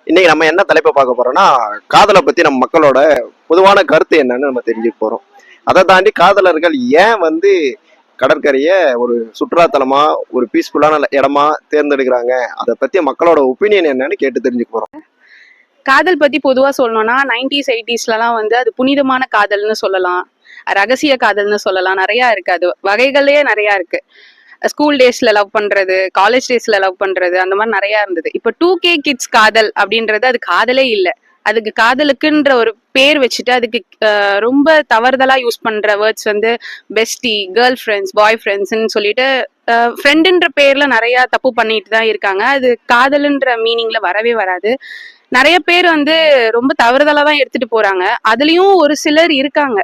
இன்னைக்கு நம்ம என்ன தலைப்பை பார்க்க போறோம்னா, காதலை பத்தி நம்ம மக்களோட பொதுவான கருத்து என்னன்னு நம்ம தெரிஞ்சுக்க போறோம். அதை தாண்டி காதலர்கள் ஏன் வந்து கடற்கரைய ஒரு சுற்றுலாத்தலமா, ஒரு பீஸ்ஃபுல்லான இடமா தேர்ந்தெடுக்கிறாங்க, அதை பத்தி மக்களோட ஒப்பீனியன் என்னன்னு கேட்டு தெரிஞ்சுக்க போறோம். காதல் பத்தி பொதுவா சொல்லணும்னா 90s 80sலாம் வந்து அது புனிதமான காதல்னு சொல்லலாம், ரகசிய காதல்னு சொல்லலாம். நிறைய இருக்கு, அது வகைகளே நிறைய இருக்கு. ஸ்கூல் டேஸ்ல லவ் பண்றது, காலேஜ் டேஸ்ல லவ் பண்றது, அந்த மாதிரி நிறைய இருந்தது. இப்ப 2K கிட்ஸ் காதல் அப்படின்றது அது காதலே இல்லை. அதுக்கு காதலுக்குன்ற ஒரு பேர் வச்சுட்டு அதுக்கு ரொம்ப தவறுதலா யூஸ் பண்ற வேர்ட்ஸ் வந்து பெஸ்டி, கேர்ள் ஃப்ரெண்ட்ஸ், பாய் ஃப்ரெண்ட்ஸ்ன்னு சொல்லிட்டு ஃப்ரெண்டுன்ற பேர்ல நிறைய தப்பு பண்ணிட்டு தான் இருக்காங்க. அது காதலுன்ற மீனிங்ல வரவே வராது. நிறைய பேர் வந்து ரொம்ப தவறுதலா தான் எடுத்துட்டு போறாங்க. அதுலயும் ஒரு சிலர் இருக்காங்க,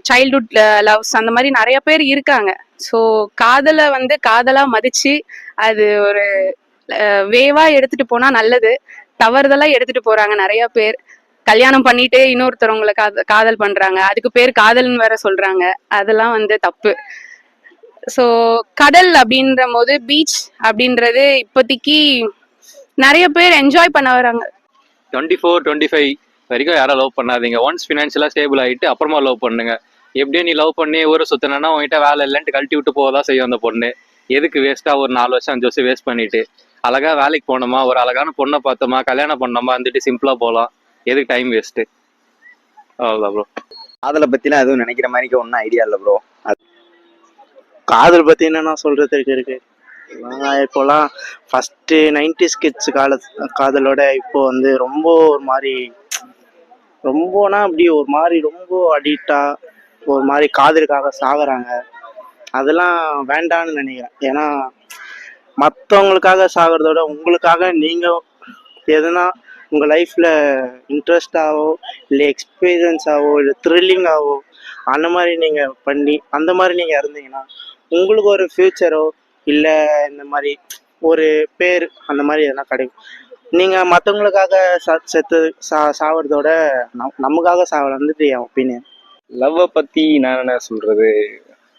சைல்ட்ஹுட் லவ்ஸ் அந்த மாதிரி நிறைய பேர் இருக்காங்க. ஸோ காதலை வந்து காதலா மதிச்சு அது ஒரு வேவா எடுத்துட்டு போனா நல்லது. தவறுதலா எடுத்துட்டு போறாங்க நிறைய பேர். கல்யாணம் பண்ணிட்டு இன்னொருத்தவங்களை காதல் பண்றாங்க, அதுக்கு பேர் காதல்னு வேற சொல்றாங்க. அதெல்லாம் வந்து தப்பு. ஸோ கடல் அப்படின்ற போது பீச் அப்படின்றது இப்போதைக்கு நிறைய பேர் என்ஜாய் பண்ண வராங்க. 24, 25 வரைக்கும் யாரும் லவ் பண்ணாதீங்க. ஒன்ஸ் ஃபினான்ஷியலாக ஸ்டேபிள் ஆகிட்டு அப்புறமா லவ் பண்ணுங்க. எப்படியோ நீ லவ் பண்ணி ஊரை சுத்தினா உங்ககிட்ட வேலை இல்லைன்ட்டு கழட்டி விட்டு போகதான் செய்யும் அந்த பொண்ணு. எதுக்கு வேஸ்ட்டாக ஒரு 4 வருஷம் 5 வருஷம் வேஸ்ட் பண்ணிட்டு அழகா வேலைக்கு போனோமா, ஒரு அழகான பொண்ணை பார்த்தோமா, கல்யாணம் பண்ணோமா, வந்துட்டு சிம்பிளாக போகலாம். எதுக்கு டைம் வேஸ்ட்டு? அவ்வளோதான் ப்ரோ. காதலை பற்றிலாம் எதுவும் நினைக்கிற மாதிரி ஒன்றும் ஐடியா இல்லை ப்ரோ. காதல் பற்றி என்னென்ன சொல்கிறதுக்கு இருக்கு. இப்போலாம் ஃபஸ்ட்டு 90s கிட்ஸ் காதலோட இப்போ வந்து ரொம்ப ஒரு மாதிரி, ரொம்பனா அப்படி ஒரு மாதிரி ரொம்ப அடிக்டாக ஒரு மாதிரி காதலுக்காக சாகுறாங்க. அதெல்லாம் வேண்டான்னு நினைக்கிறேன். ஏன்னா மற்றவங்களுக்காக சாகிறதோட உங்களுக்காக நீங்கள் எதுனா உங்கள் லைஃப்பில் இன்ட்ரெஸ்டாகவோ இல்லை எக்ஸ்பீரியன்ஸாகவோ இல்லை த்ரில்லிங்காகவோ அந்த மாதிரி நீங்கள் பண்ணி அந்த மாதிரி நீங்கள் இருந்தீங்கன்னா உங்களுக்கு ஒரு ஃப்யூச்சரோ இல்லை இந்த மாதிரி ஒரு பேர் அந்த மாதிரி எதனா கிடைக்கும். நீங்கள் மற்றவங்களுக்காக செத்து சாவறதோட நமக்காக சாவறது என் ஒப்பீனியன். லவ்வை பற்றி நான் என்ன சொல்கிறது,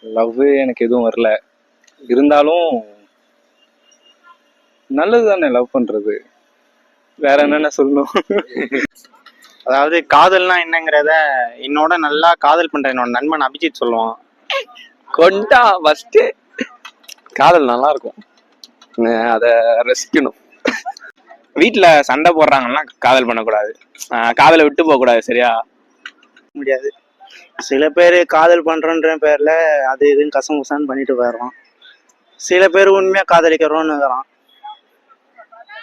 லவ் எனக்கு எதுவும் வரல. இருந்தாலும் நல்லது தானே லவ் பண்ணுறது, வேற என்னென்ன சொல்லணும். அதாவது காதல்னா என்னங்கிறத என்னோட நல்லா காதல் பண்ணுற என்னோட நண்பன் அபிஜித் சொல்லுவான். கொண்டா ஃபஸ்ட்டு காதல் நல்லா இருக்கும், அதை ரசிக்கணும். வீட்டில் சண்டை போடுறாங்கன்னா காதல் பண்ணக்கூடாது, காதலை விட்டு போகக்கூடாது. சரியா? முடியாது. சில பேர் காதல் பண்ணுறன்ற பேரில் அது இதுன்னு கசமுசான்னு பண்ணிட்டு போயிடுறான். சில பேர் உண்மையாக காதலிக்கிறோன்னு இருக்கிறான்.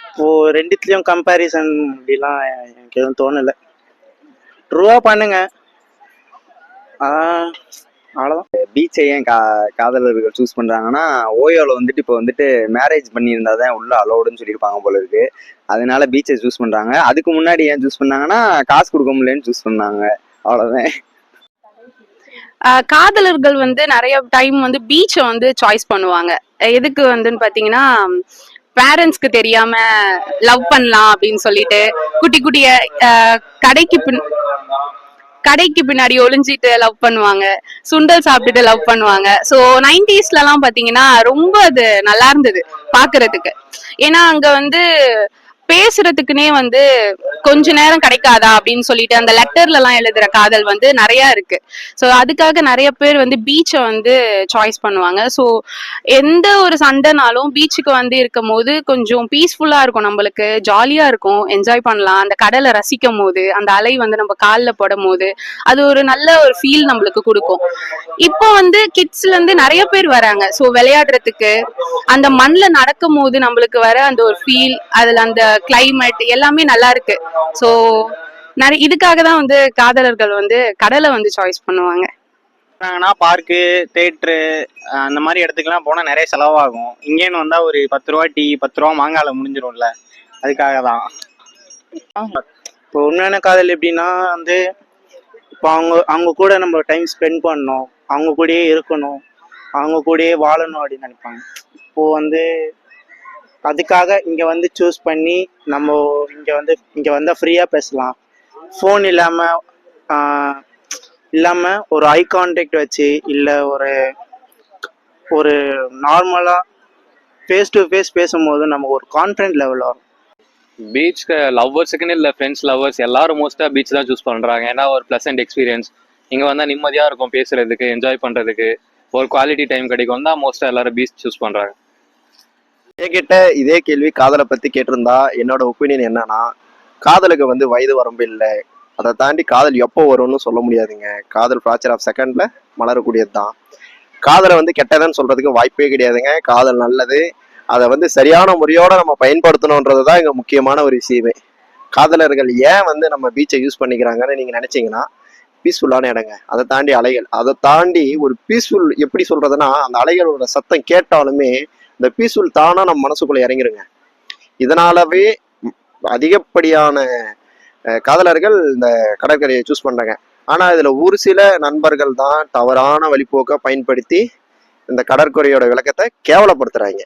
இப்போது ரெண்டுத்துலேயும் கம்பேரிசன் அப்படிலாம் எனக்கு எதுவும் தோணலை. ட்ரூவாக பண்ணுங்க, அவ்வளோதான். பீச்சை ஏன் காதலர்கள் சூஸ் பண்ணுறாங்கன்னா, ஓயோவில் வந்துட்டு இப்போ வந்துட்டு மேரேஜ் பண்ணியிருந்தா தான் உள்ள அலோடுன்னு சொல்லியிருப்பாங்க போல இருக்கு. அதனால பீச்சை சூஸ் பண்ணுறாங்க. அதுக்கு முன்னாடி ஏன் சூஸ் பண்ணாங்கன்னா காசு கொடுக்க முடியலன்னு சூஸ் பண்ணாங்க, அவ்வளோதான். காதலர்கள் வந்து நிறைய டைம் வந்து பீச்சை வந்து சாய்ஸ் பண்ணுவாங்க. எதுக்கு வந்துன்னு பாத்தீங்கன்னா, பேரண்ட்ஸ்க்கு தெரியாம லவ் பண்ணலாம் அப்படின்னு சொல்லிட்டு குட்டி குட்டிய கடைக்கு பின்னாடி ஒளிஞ்சிட்டு லவ் பண்ணுவாங்க, சுண்டல் சாப்பிட்டுட்டு லவ் பண்ணுவாங்க. ஸோ 90sலாம் பாத்தீங்கன்னா ரொம்ப அது நல்லா இருந்தது பாக்குறதுக்கு. ஏன்னா அங்க வந்து பேசுறதுக்குன்னே வந்து கொஞ்ச நேரம் கிடைக்காதா அப்படின்னு சொல்லிட்டு அந்த லெட்டர்ல எல்லாம் எழுதுற காதல் வந்து நிறைய இருக்கு. ஸோ அதுக்காக நிறைய பேர் வந்து பீச்சை வந்து சாய்ஸ் பண்ணுவாங்க. ஸோ எந்த ஒரு சண்டைனாலும் பீச்சுக்கு வந்து இருக்கும் போது கொஞ்சம் பீஸ்ஃபுல்லா இருக்கும், நம்மளுக்கு ஜாலியா இருக்கும், என்ஜாய் பண்ணலாம். அந்த கடலை ரசிக்கும் போது அந்த அலை வந்து நம்ம காலில் படும் போது அது ஒரு நல்ல ஒரு ஃபீல் நம்மளுக்கு கொடுக்கும். இப்போ வந்து கிட்ஸ்ல இருந்து நிறைய பேர் வராங்க. ஸோ விளையாடுறதுக்கு அந்த மண்ணில் நடக்கும் போது நம்மளுக்கு வர அந்த ஒரு ஃபீல், அதுல அந்த கிளைமேட் எல்லாமே நல்லா இருக்கு. ஸோ நிறைய இதுக்காக தான் வந்து காதலர்கள் வந்து கடலை வந்து சாய்ஸ் பண்ணுவாங்க. பார்க்கு, தேட்ரு அந்த மாதிரி இடத்துக்குலாம் போனால் நிறைய செலவாகும். இங்கேன்னு வந்தால் ஒரு 10 ரூபா டீ, 10 ரூபா மாங்காயில் முடிஞ்சிடும்ல, அதுக்காக தான். இப்போ உண்மையான காதல் எப்படின்னா வந்து இப்போ அவங்க கூட நம்ம டைம் ஸ்பெண்ட் பண்ணணும், அவங்க கூடயே இருக்கணும், அவங்க கூடயே வாழணும் அப்படின்னு நினைப்பாங்க. இப்போது வந்து அதுக்காக இங்கே வந்து சூஸ் பண்ணி நம்ம இங்கே வந்தால் ஃப்ரீயாக பேசலாம், ஃபோன் இல்லாமல் ஒரு ஐ கான்டாக்ட் வச்சு இல்லை ஒரு நார்மலாக ஃபேஸ் டு ஃபேஸ் பேசும்போது நமக்கு ஒரு கான்ஃபிடென்ட் லெவல் வரும். பீச்சுக்கு லவ்வர்ஸுக்குன்னு இல்லை, ஃப்ரெண்ட்ஸ் லவ்வர்ஸ் எல்லாரும் மோஸ்ட்டாக பீச் தான் சூஸ் பண்ணுறாங்க. ஏன்னா ஒரு ப்ளசன்ட் எக்ஸ்பீரியன்ஸ், இங்கே வந்தால் நிம்மதியாக இருக்கும், பேசுறதுக்கு என்ஜாய் பண்ணுறதுக்கு ஒரு குவாலிட்டி டைம் கிடைக்கும் தான் மோஸ்ட்டாக எல்லாரும் பீச் சூஸ் பண்ணுறாங்க. என்கிட்ட இதே கேள்வி காதலை பத்தி கேட்டிருந்தா என்னோட ஒப்பீனியன் என்னன்னா, காதலுக்கு வந்து வயது வரம்பு இல்லை. அதை தாண்டி காதல் எப்போ வரும்னு சொல்ல முடியாதுங்க. காதல் ஃபிராக்சர் ஆஃப் செகண்ட்ல மலரக்கூடியது தான். காதலை வந்து கெட்டதுன்னு சொல்றதுக்கு வாய்ப்பே கிடையாதுங்க. காதல் நல்லது. அதை வந்து சரியான முறையோட நம்ம பயன்படுத்தணுன்றது தான் இங்க முக்கியமான ஒரு விஷயமே. காதலர்கள் ஏன் வந்து நம்ம பீச்சை யூஸ் பண்ணிக்கிறாங்கன்னு நீங்க நினைச்சீங்கன்னா, பீஸ்ஃபுல்லான இடங்க. அதை தாண்டி அலைகள், அதை தாண்டி ஒரு பீஸ்ஃபுல் எப்படி சொல்றதுன்னா, அந்த அலைகளோட சத்தம் கேட்டாலுமே இந்த பீஸ்ஃபுல் தானா நம்ம மனசுக்குள்ள இறங்கிருங்க. இதனாலவே அதிகப்படியான காதலர்கள் இந்த கடற்கரையை சூஸ் பண்றாங்க. ஆனா இதுல ஒரு சில நண்பர்கள் தான் தவறான வழிபோக்கை பயன்படுத்தி இந்த கடற்கரையோட விளக்கத்தை கேவலப்படுத்துறாங்க.